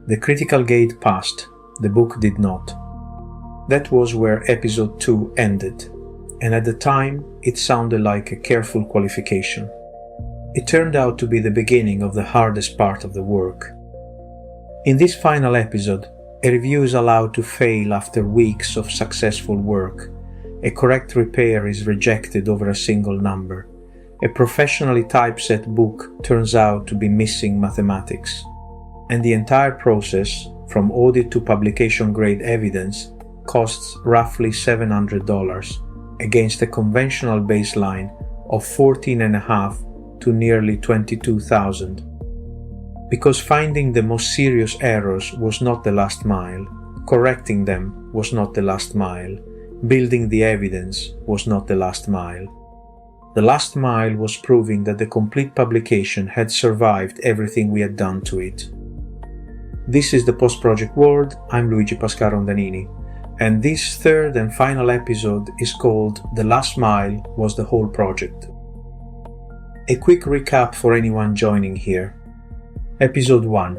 The critical gate passed, the book did not. That was where episode 2 ended, and at the time it sounded like a careful qualification. It turned out to be the beginning of the hardest part of the work. In this final episode, a review is allowed to fail after weeks of successful work. A correct repair is rejected over a single number. A professionally typeset book turns out to be missing mathematics. And the entire process, from audit to publication-grade evidence, costs roughly $700 against a conventional baseline of $14,500 to nearly $22,000. Because finding the most serious errors was not the last mile, correcting them was not the last mile, building the evidence was not the last mile. The last mile was proving that the complete publication had survived everything we had done to it. This is the Post-Project World. I'm Luigi Pascal Rondanini, and this third and final episode is called The Last Mile Was the Whole Project. A quick recap for anyone joining here. Episode 1.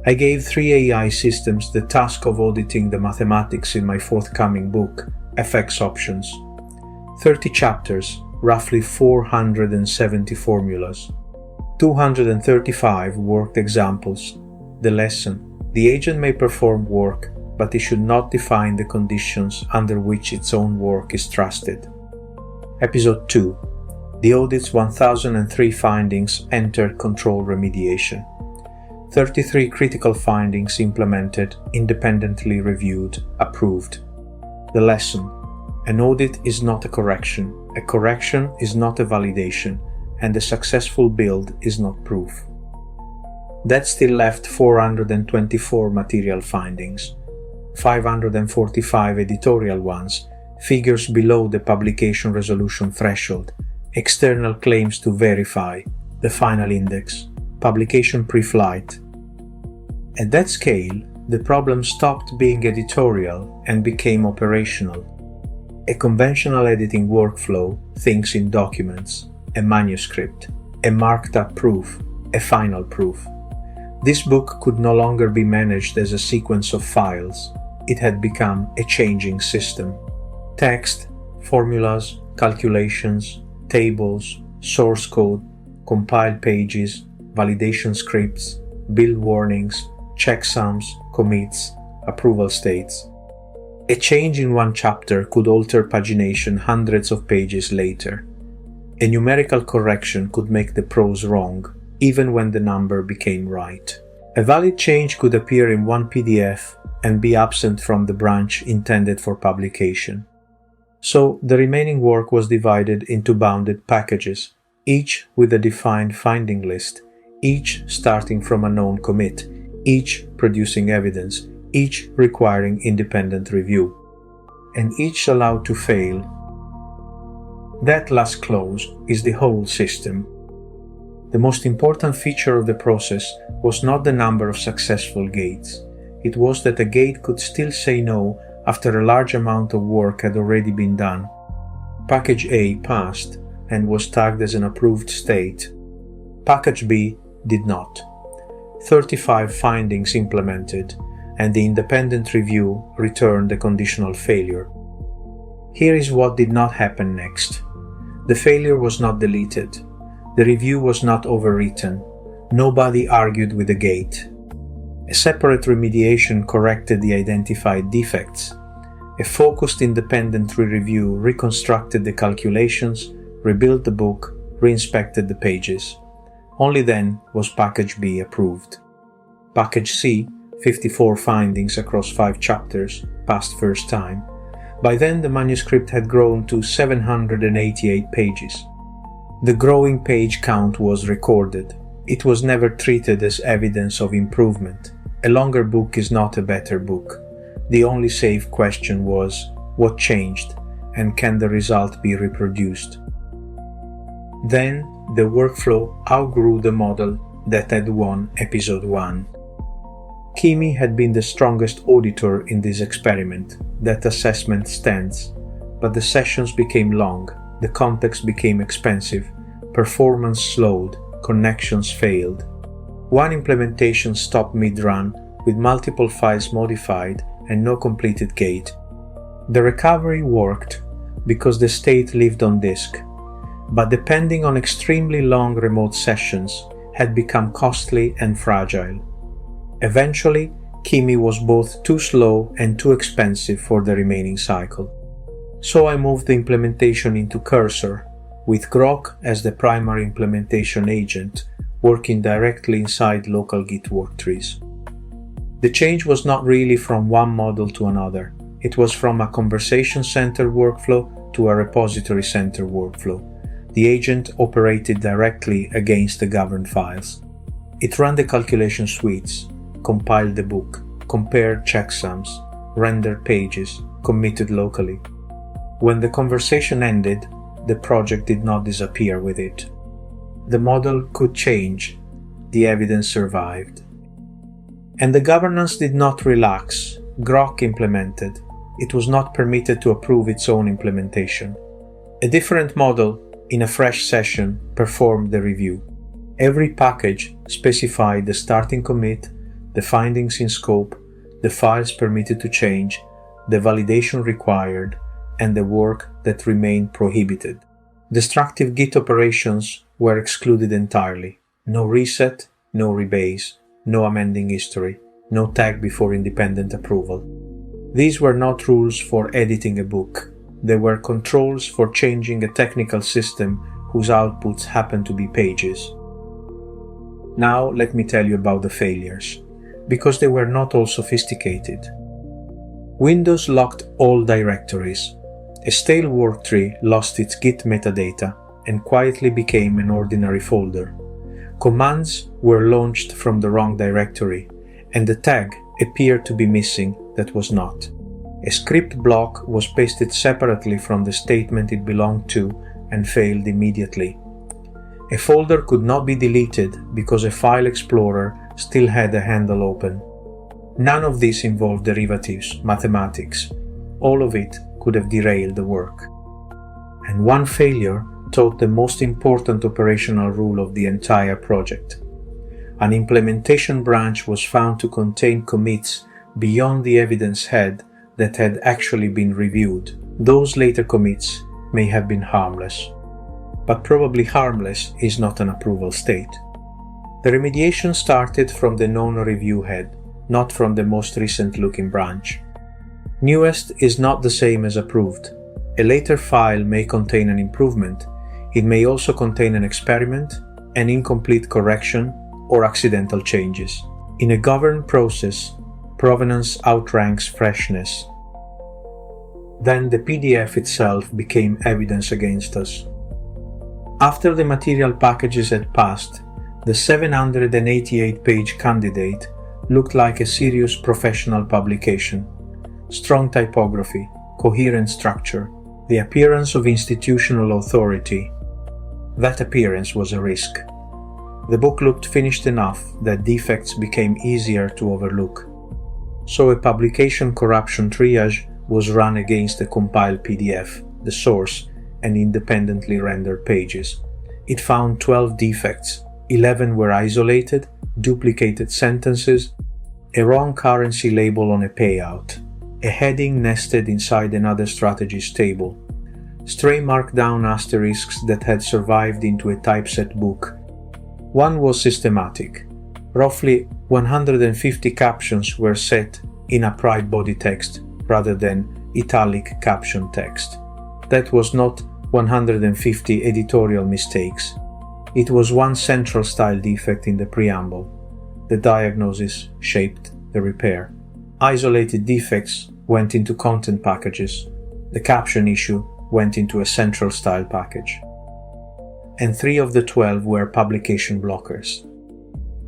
I gave 3 AI systems the task of auditing the mathematics in my forthcoming book, FX Options. 30 chapters, roughly 470 formulas. 235 worked examples. The lesson: the agent may perform work, but it should not define the conditions under which its own work is trusted. Episode 2. The audit's 1003 findings entered control remediation. 33 critical findings implemented, independently reviewed, approved. The lesson: an audit is not a correction is not a validation, and a successful build is not proof. That still left 424 material findings, 545 editorial ones, figures below the publication resolution threshold, external claims to verify, the final index, publication pre-flight. At that scale, the problem stopped being editorial and became operational. A conventional editing workflow thinks in documents, a manuscript, a marked up proof, a final proof. This book could no longer be managed as a sequence of files. It had become a changing system. Text, formulas, calculations, tables, source code, compiled pages, validation scripts, build warnings, checksums, commits, approval states. A change in one chapter could alter pagination hundreds of pages later. A numerical correction could make the prose wrong, even when the number became right. A valid change could appear in one PDF and be absent from the branch intended for publication. So the remaining work was divided into bounded packages, each with a defined finding list, each starting from a known commit, each producing evidence, each requiring independent review, and each allowed to fail. That last clause is the whole system. The most important feature of the process was not the number of successful gates. It was that a gate could still say no after a large amount of work had already been done. Package A passed and was tagged as an approved state. Package B did not. 35 findings implemented, and the independent review returned a conditional failure. Here is what did not happen next. The failure was not deleted. The review was not overwritten. Nobody argued with the gate. A separate remediation corrected the identified defects. A focused independent re-review reconstructed the calculations, rebuilt the book, re-inspected the pages. Only then was Package B approved. Package C, 54 findings across 5 chapters, passed first time. By then the manuscript had grown to 788 pages. The growing page count was recorded. It was never treated as evidence of improvement. A longer book is not a better book. The only safe question was, what changed, and can the result be reproduced? Then, the workflow outgrew the model that had won episode 1. Kimi had been the strongest auditor in this experiment. That assessment stands. But the sessions became long, the context became expensive, performance slowed, connections failed. One implementation stopped mid-run, with multiple files modified and no completed gate. The recovery worked because the state lived on disk, but depending on extremely long remote sessions had become costly and fragile. Eventually, Kimi was both too slow and too expensive for the remaining cycle. So I moved the implementation into Cursor, with Grok as the primary implementation agent, working directly inside local Git worktrees. The change was not really from one model to another. It was from a conversation-centered workflow to a repository-centered workflow. The agent operated directly against the governed files. It ran the calculation suites, compiled the book, compared checksums, rendered pages, committed locally. When the conversation ended, the project did not disappear with it. The model could change, the evidence survived. And the governance did not relax. Grok implemented. It was not permitted to approve its own implementation. A different model, in a fresh session, performed the review. Every package specified the starting commit, the findings in scope, the files permitted to change, the validation required, and the work that remained prohibited. Destructive Git operations were excluded entirely. No reset, no rebase, no amending history, no tag before independent approval. These were not rules for editing a book. They were controls for changing a technical system whose outputs happened to be pages. Now let me tell you about the failures, because they were not all sophisticated. Windows locked all directories. A stale worktree lost its Git metadata and quietly became an ordinary folder. Commands were launched from the wrong directory, and the tag appeared to be missing that was not. A script block was pasted separately from the statement it belonged to and failed immediately. A folder could not be deleted because a file explorer still had a handle open. None of this involved derivatives, mathematics. All of it could have derailed the work. And one failure taught the most important operational rule of the entire project. An implementation branch was found to contain commits beyond the evidence head that had actually been reviewed. Those later commits may have been harmless. But probably harmless is not an approval state. The remediation started from the known review head, not from the most recent looking branch. Newest is not the same as approved. A later file may contain an improvement. It may also contain an experiment, an incomplete correction, or accidental changes. In a governed process, provenance outranks freshness. Then the PDF itself became evidence against us. After the material packages had passed, the 788-page candidate looked like a serious professional publication. Strong typography, coherent structure, the appearance of institutional authority. That appearance was a risk. The book looked finished enough that defects became easier to overlook. So a publication corruption triage was run against the compiled PDF, the source, and independently rendered pages. It found 12 defects. 11 were isolated, duplicated sentences, a wrong currency label on a payout, a heading nested inside another strategies table, stray markdown asterisks that had survived into a typeset book. One was systematic. Roughly 150 captions were set in upright body text rather than italic caption text. That was not 150 editorial mistakes. It was one central style defect in the preamble. The diagnosis shaped the repair. Isolated defects went into content packages. The caption issue went into a central style package. And 3 of the 12 were publication blockers.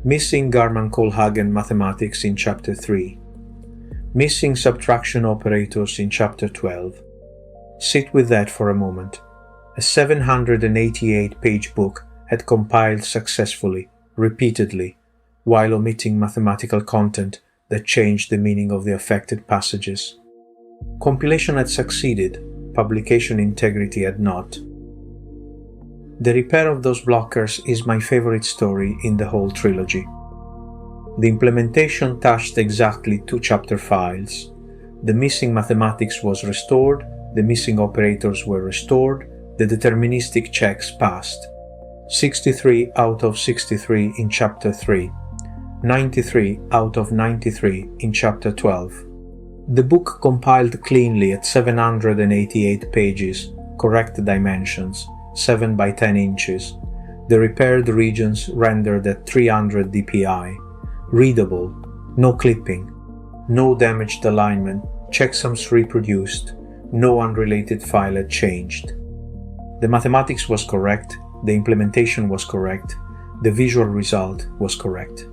Missing Garman-Kohlhagen mathematics in Chapter 3. Missing subtraction operators in Chapter 12. Sit with that for a moment. A 788-page book had compiled successfully, repeatedly, while omitting mathematical content that changed the meaning of the affected passages. Compilation had succeeded, publication integrity had not. The repair of those blockers is my favorite story in the whole trilogy. The implementation touched exactly 2 chapter files. The missing mathematics was restored, the missing operators were restored, the deterministic checks passed. 63 out of 63 in chapter 3, 93 out of 93 in chapter 12. The book compiled cleanly at 788 pages, correct dimensions, 7 by 10 inches. The repaired regions rendered at 300 dpi. Readable, no clipping, no damaged alignment, checksums reproduced, no unrelated file had changed. The mathematics was correct, the implementation was correct, the visual result was correct.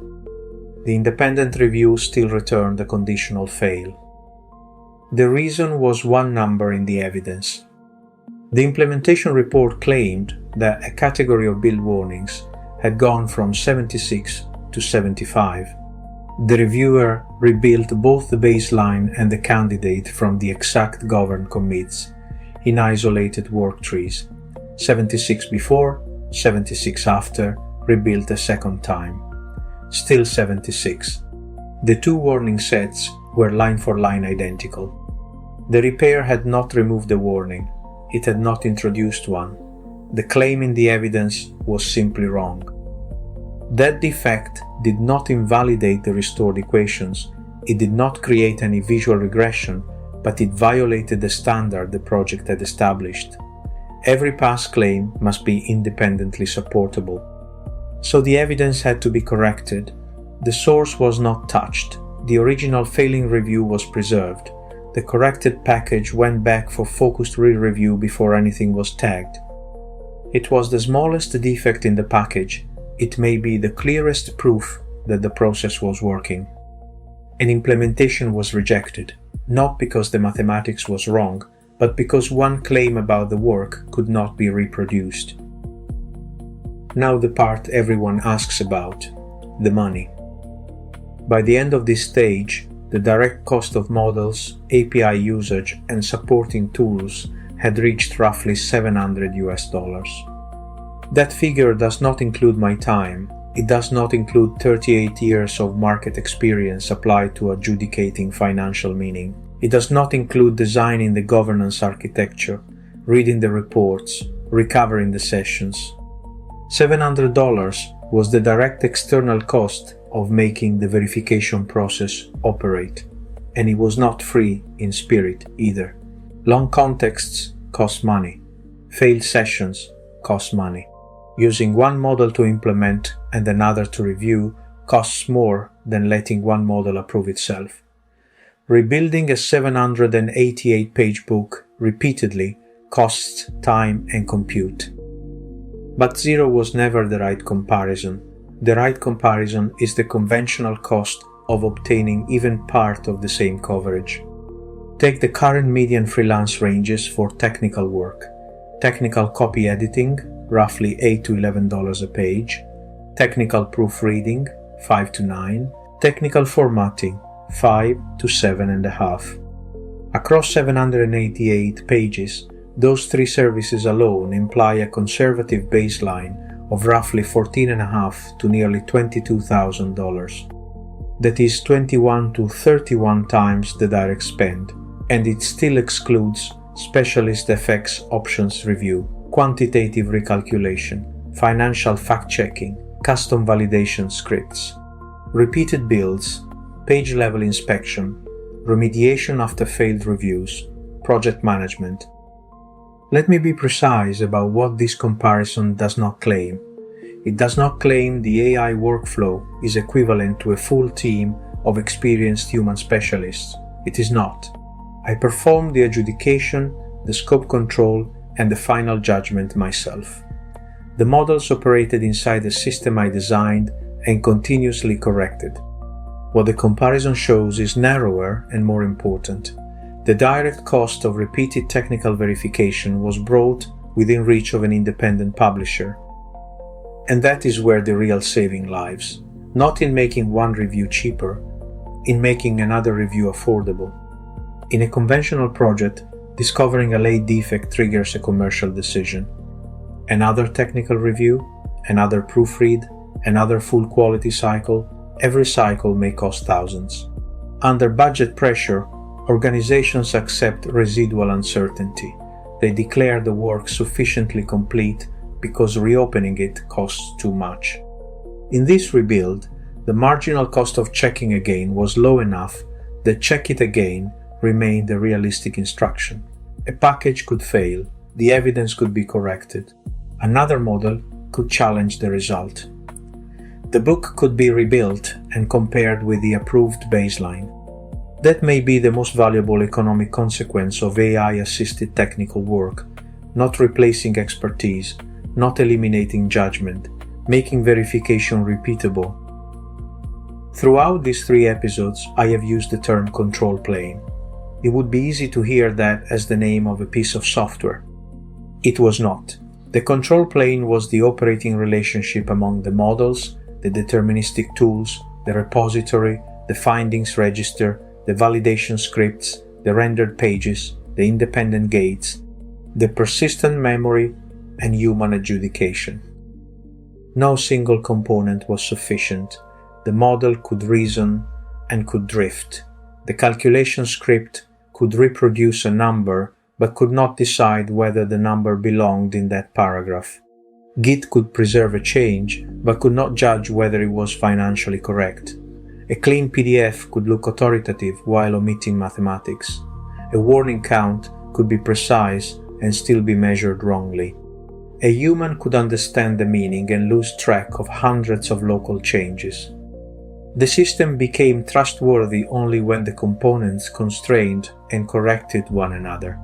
The independent review still returned a conditional fail. The reason was one number in the evidence. The implementation report claimed that a category of build warnings had gone from 76 to 75. The reviewer rebuilt both the baseline and the candidate from the exact governed commits in isolated work trees. 76 before, 76 after, rebuilt a second time. Still 76. The 2 warning sets were line for line identical. The repair had not removed the warning. It had not introduced one. The claim in the evidence was simply wrong. That defect did not invalidate the restored equations. It did not create any visual regression, but it violated the standard the project had established. Every past claim must be independently supportable. So the evidence had to be corrected. The source was not touched. The original failing review was preserved. The corrected package went back for focused re-review before anything was tagged. It was the smallest defect in the package. It may be the clearest proof that the process was working. An implementation was rejected, not because the mathematics was wrong, but because one claim about the work could not be reproduced. Now the part everyone asks about, the money. By the end of this stage, the direct cost of models, API usage, and supporting tools had reached roughly $700. That figure does not include my time. It does not include 38 years of market experience applied to adjudicating financial meaning. It does not include designing the governance architecture, reading the reports, recovering the sessions. $700 was the direct external cost of making the verification process operate, and it was not free in spirit either. Long contexts cost money. Failed sessions cost money. Using one model to implement and another to review costs more than letting one model approve itself. Rebuilding a 788-page book repeatedly costs time and compute. But 0 was never the right comparison. The right comparison is the conventional cost of obtaining even part of the same coverage. Take the current median freelance ranges for technical work. Technical copy editing, roughly $8 to $11 a page. Technical proofreading, $5 to $9. Technical formatting, $5 to $7.5. Across 788 pages, those 3 services alone imply a conservative baseline of roughly $14,500 to nearly $22,000. That is 21 to 31 times the direct spend, and it still excludes specialist FX options review, quantitative recalculation, financial fact-checking, custom validation scripts, repeated builds, page-level inspection, remediation after failed reviews, project management. Let me be precise about what this comparison does not claim. It does not claim the AI workflow is equivalent to a full team of experienced human specialists. It is not. I perform the adjudication, the scope control, and the final judgment myself. The models operated inside the system I designed and continuously corrected. What the comparison shows is narrower and more important. The direct cost of repeated technical verification was brought within reach of an independent publisher. And that is where the real saving lies, not in making one review cheaper, in making another review affordable. In a conventional project, discovering a late defect triggers a commercial decision. Another technical review, another proofread, another full quality cycle, Every cycle may cost thousands. Under budget pressure, organizations accept residual uncertainty. They declare the work sufficiently complete because reopening it costs too much. In this rebuild, the marginal cost of checking again was low enough that check it again remained a realistic instruction. A package could fail, the evidence could be corrected. Another model could challenge the result. The book could be rebuilt and compared with the approved baseline. That may be the most valuable economic consequence of AI-assisted technical work, not replacing expertise, not eliminating judgment, making verification repeatable. Throughout these 3 episodes, I have used the term control plane. It would be easy to hear that as the name of a piece of software. It was not. The control plane was the operating relationship among the models, the deterministic tools, the repository, the findings register, the validation scripts, the rendered pages, the independent gates, the persistent memory, and human adjudication. No single component was sufficient. The model could reason and could drift. The calculation script could reproduce a number but could not decide whether the number belonged in that paragraph. Git could preserve a change but could not judge whether it was financially correct. A clean PDF could look authoritative while omitting mathematics. A warning count could be precise and still be measured wrongly. A human could understand the meaning and lose track of hundreds of local changes. The system became trustworthy only when the components constrained and corrected one another.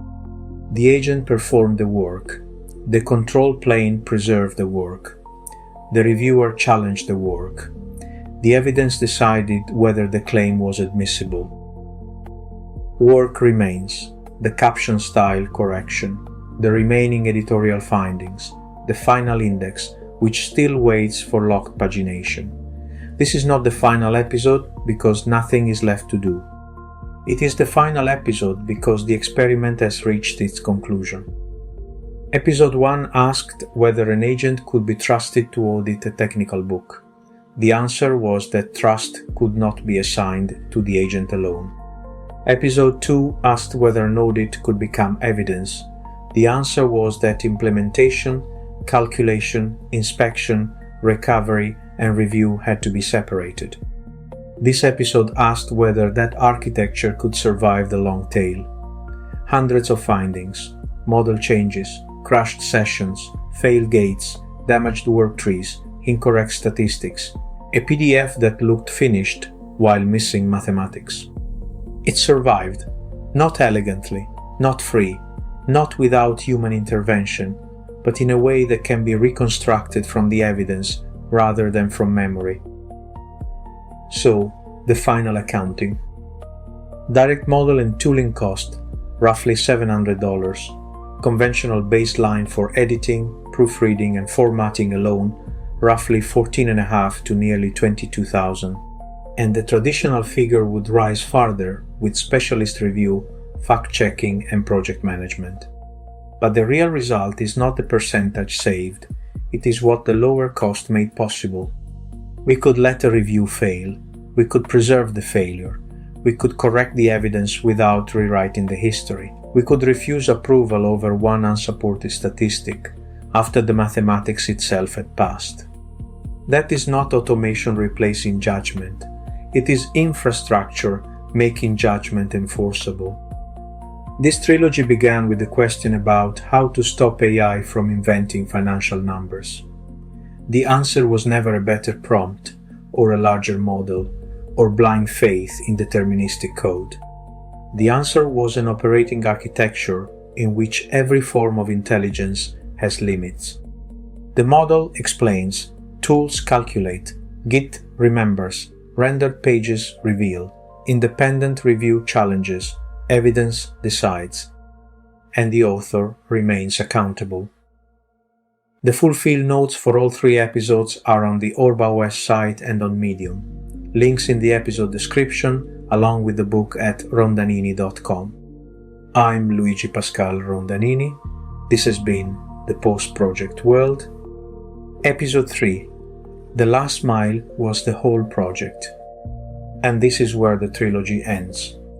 The agent performed the work. The control plane preserved the work. The reviewer challenged the work. The evidence decided whether the claim was admissible. Work remains. The caption style correction, the remaining editorial findings, the final index, which still waits for locked pagination. This is not the final episode because nothing is left to do. It is the final episode because the experiment has reached its conclusion. Episode 1 asked whether an agent could be trusted to audit a technical book. The answer was that trust could not be assigned to the agent alone. Episode 2 asked whether an audit could become evidence. The answer was that implementation, calculation, inspection, recovery, and review had to be separated. This episode asked whether that architecture could survive the long tail. Hundreds of findings, model changes, crashed sessions, failed gates, damaged worktrees, incorrect statistics, a PDF that looked finished while missing mathematics. It survived, not elegantly, not free, not without human intervention, but in a way that can be reconstructed from the evidence rather than from memory. So, the final accounting. Direct model and tooling cost, roughly $700. Conventional baseline for editing, proofreading, and formatting alone, roughly $14,500 to nearly $22,000. And the traditional figure would rise farther with specialist review, fact-checking, and project management. But the real result is not the percentage saved, it is what the lower cost made possible. We could let a review fail, we could preserve the failure, we could correct the evidence without rewriting the history, we could refuse approval over one unsupported statistic after the mathematics itself had passed. That is not automation replacing judgment, it is infrastructure making judgment enforceable. This trilogy began with the question about how to stop AI from inventing financial numbers. The answer was never a better prompt, or a larger model, or blind faith in deterministic code. The answer was an operating architecture in which every form of intelligence has limits. The model explains, tools calculate, Git remembers, rendered pages reveal, independent review challenges, evidence decides, and the author remains accountable. The full field notes for all 3 episodes are on the OrbaOS site and on Medium. Links in the episode description, along with the book at rondanini.com. I'm Luigi Pascal Rondanini. This has been The Post Project World. Episode 3. The last mile was the whole project. And this is where the trilogy ends.